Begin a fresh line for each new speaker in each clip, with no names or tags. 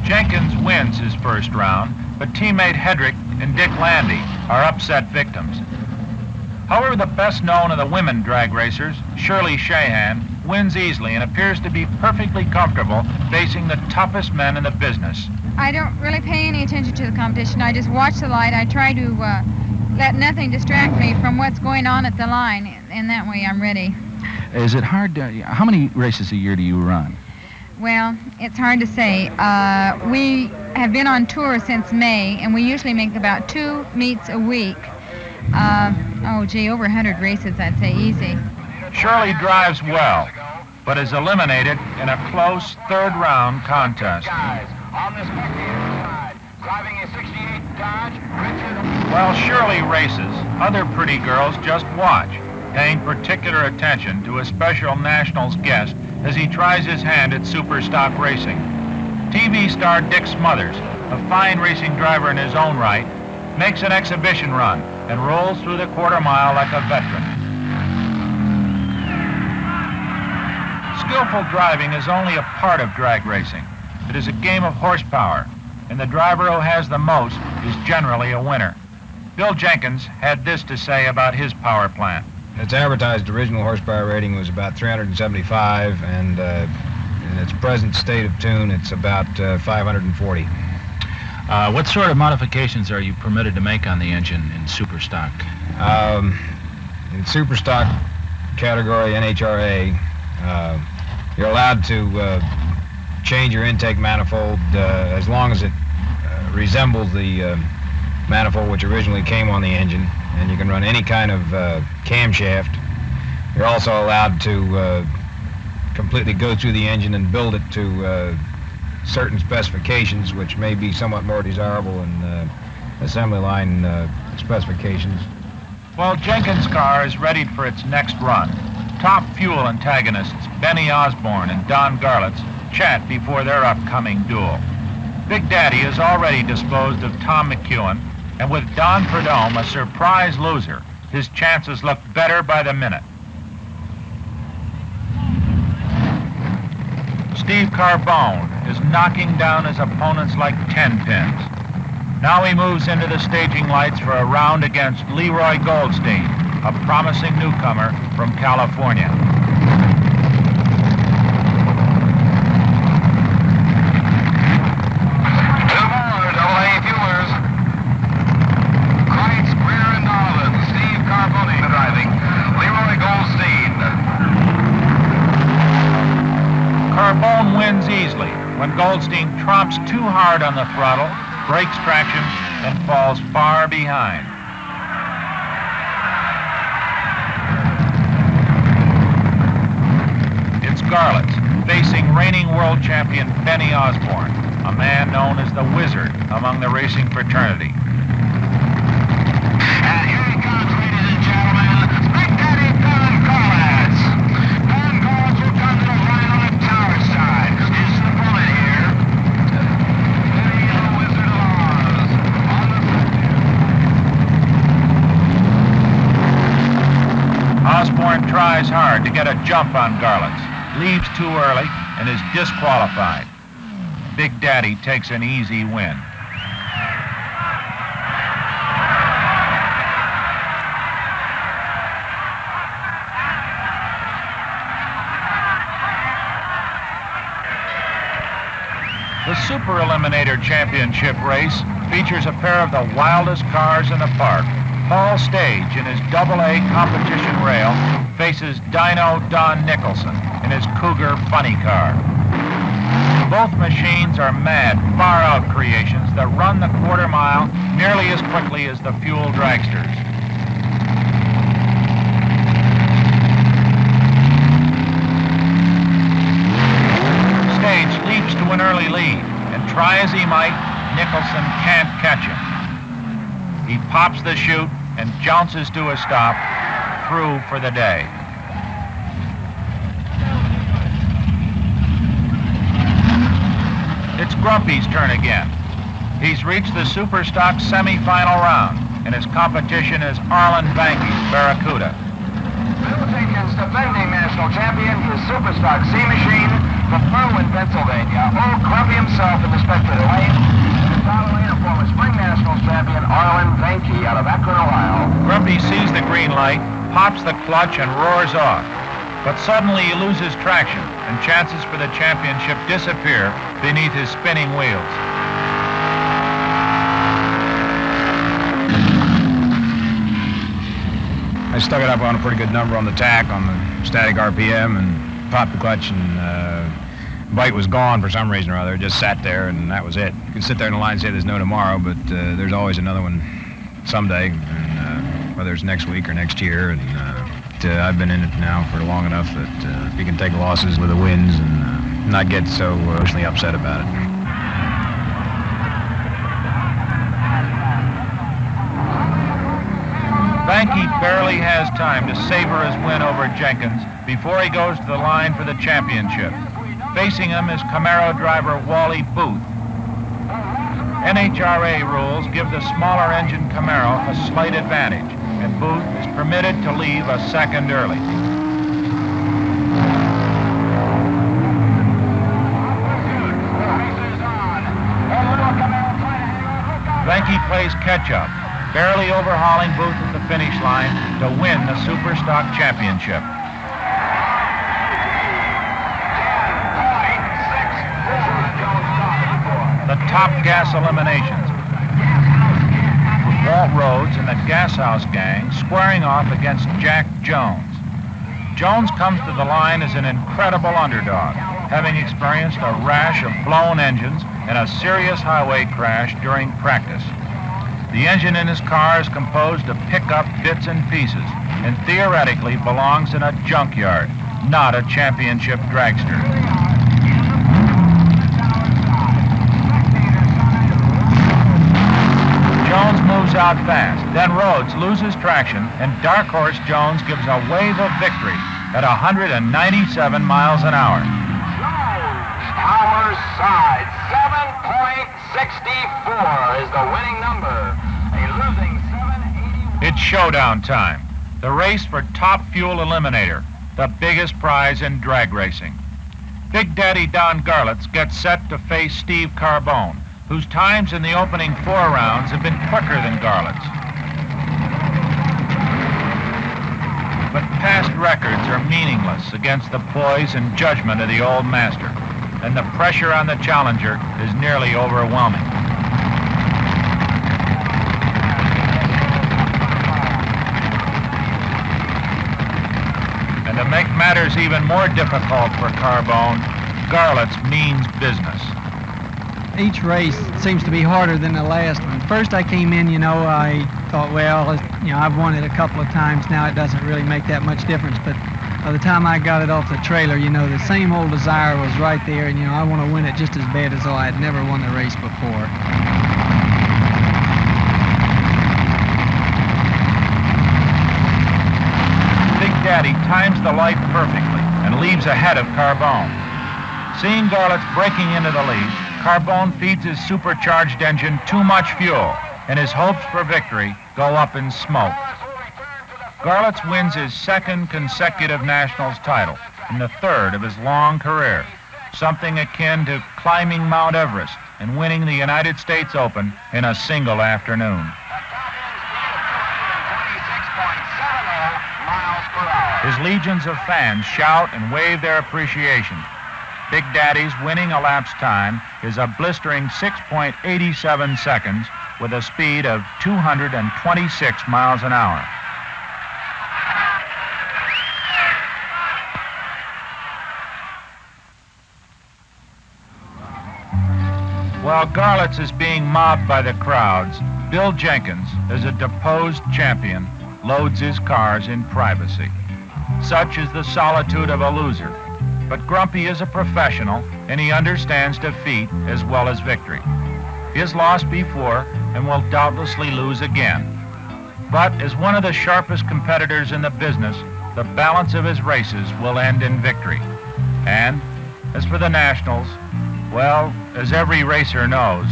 Jenkins wins his first round, but teammate Hedrick and Dick Landy are upset victims. However, the best known of the women drag racers, Shirley Shahan, wins easily and appears to be perfectly comfortable facing the toughest men in the business.
I don't really pay any attention to the competition. I just watch the light. I try to let nothing distract me from what's going on at the line, and that way I'm ready.
Is it hard to, how many races a year do you run?
Well, it's hard to say. We have been on tour since May, and we usually make about 2 meets a week. Over 100 races, I'd say, easy.
Shirley drives well, but is eliminated in a close third-round contest. While Shirley races, other pretty girls just watch, paying particular attention to a special Nationals guest as he tries his hand at super stock racing. TV star Dick Smothers, a fine racing driver in his own right, makes an exhibition run and rolls through the quarter mile like a veteran. Skillful driving is only a part of drag racing. It is a game of horsepower, and the driver who has the most is generally a winner. Bill Jenkins had this to say about his power plant.
Its advertised original horsepower rating was about 375, and in its present state of tune, it's about 540.
What sort of modifications are you permitted to make on the engine in super stock?
In super stock category, NHRA, you're allowed to change your intake manifold as long as it resembles the manifold which originally came on the engine, and you can run any kind of camshaft. You're also allowed to completely go through the engine and build it to certain specifications which may be somewhat more desirable in assembly line specifications.
While Jenkins' car is ready for its next run, top fuel antagonists Benny Osborne and Don Garlitz chat before their upcoming duel. Big Daddy has already disposed of Tom McEwen, and with Don Prudhomme a surprise loser, his chances look better by the minute. Steve Carbone is knocking down his opponents like 10 pins. Now he moves into the staging lights for a round against Leroy Goldstein, a promising newcomer from California. Carbone wins easily when Goldstein tromps too hard on the throttle, breaks traction, and falls far behind. It's Garlitz facing reigning world champion Benny Osborne, a man known as the Wizard among the racing fraternity. Osborne tries hard to get a jump on Garlitz, leaves too early, and is disqualified. Big Daddy takes an easy win. The Super Eliminator Championship race features a pair of the wildest cars in the park. Paul Stage in his AA competition rail faces Dino Don Nicholson in his Cougar funny car. Both machines are mad, far-out creations that run the quarter mile nearly as quickly as the fuel dragsters. Stage leaps to an early lead, and try as he might, Nicholson can't catch him. He pops the chute and jounces to a stop, through for the day. It's Grumpy's turn again. He's reached the Super Stock semi-final round, and his competition is Arlen Banky's Barracuda.
Bill Jenkins, defending national champion, his Super Stock C machine from Berwyn, Pennsylvania. Old Grumpy himself in the spectator. for the lane. In the top lane, a former Spring Nationals champion, Arlen Venke, out of Akron, Ohio.
Grumpy sees the green light, pops the clutch, and roars off. But suddenly he loses traction, and chances for the championship disappear beneath his spinning wheels.
I stuck it up on a pretty good number on the tack on the static RPM and popped the clutch, and bite was gone for some reason or other. It just sat there, and that was it. You can sit there in the line and say there's no tomorrow, but there's always another one someday, and, whether it's next week or next year. And I've been in it now for long enough that you can take losses with the wins and not get so emotionally upset about it.
Venke barely has time to savor his win over Jenkins before he goes to the line for the championship. Facing him is Camaro driver Wally Booth. NHRA rules give the smaller engine Camaro a slight advantage, and Booth is permitted to leave a second early. Venke plays catch-up, barely overhauling Booth at the finish line to win the Superstock Championship. The top gas eliminations, with Walt Rhodes and the Gas House Gang squaring off against Jack Jones. Jones comes to the line as an incredible underdog, having experienced a rash of blown engines and a serious highway crash during practice. The engine in his car is composed of pickup bits and pieces and theoretically belongs in a junkyard, not a championship dragster. Jones moves out fast, then Rhodes loses traction, and Dark Horse Jones gives a wave of victory at 197 miles an hour.
Power side, 7.64 is the winning number. A losing 781.
It's showdown time. The race for Top Fuel Eliminator, the biggest prize in drag racing. Big Daddy Don Garlitz gets set to face Steve Carbone, whose times in the opening 4 rounds have been quicker than Garlitz. But past records are meaningless against the poise and judgment of the old master, and the pressure on the challenger is nearly overwhelming. And to make matters even more difficult for Carbone, Garlitz means business.
Each race seems to be harder than the last one. First I came in, I thought, well, I've won it a couple of times now. It doesn't really make that much difference. But by the time I got it off the trailer, the same old desire was right there. And, I want to win it just as bad as though I had never won the race before.
Big Daddy times the light perfectly and leaves ahead of Carbone. Seeing Garlitz breaking into the lead, Carbone feeds his supercharged engine too much fuel, and his hopes for victory go up in smoke. Garlitz wins his 2nd consecutive Nationals title and the 3rd of his long career, something akin to climbing Mount Everest and winning the United States Open in a single afternoon. His legions of fans shout and wave their appreciation. Big Daddy's winning elapsed time is a blistering 6.87 seconds with a speed of 226 miles an hour. While Garlitz is being mobbed by the crowds, Bill Jenkins, as a deposed champion, loads his cars in privacy. Such is the solitude of a loser. But Grumpy is a professional, and he understands defeat as well as victory. He has lost before and will doubtlessly lose again. But as one of the sharpest competitors in the business, the balance of his races will end in victory. And as for the Nationals, well, as every racer knows,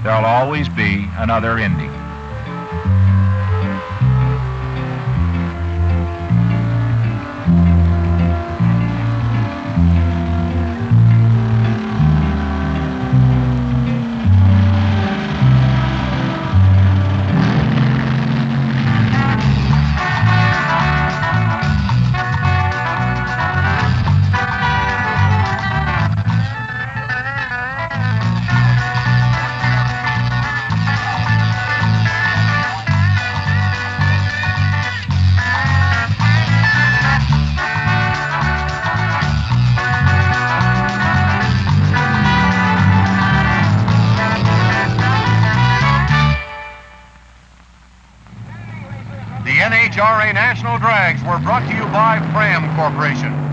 there'll always be another Indy.
The NHRA National Drags were brought to you by Fram Corporation.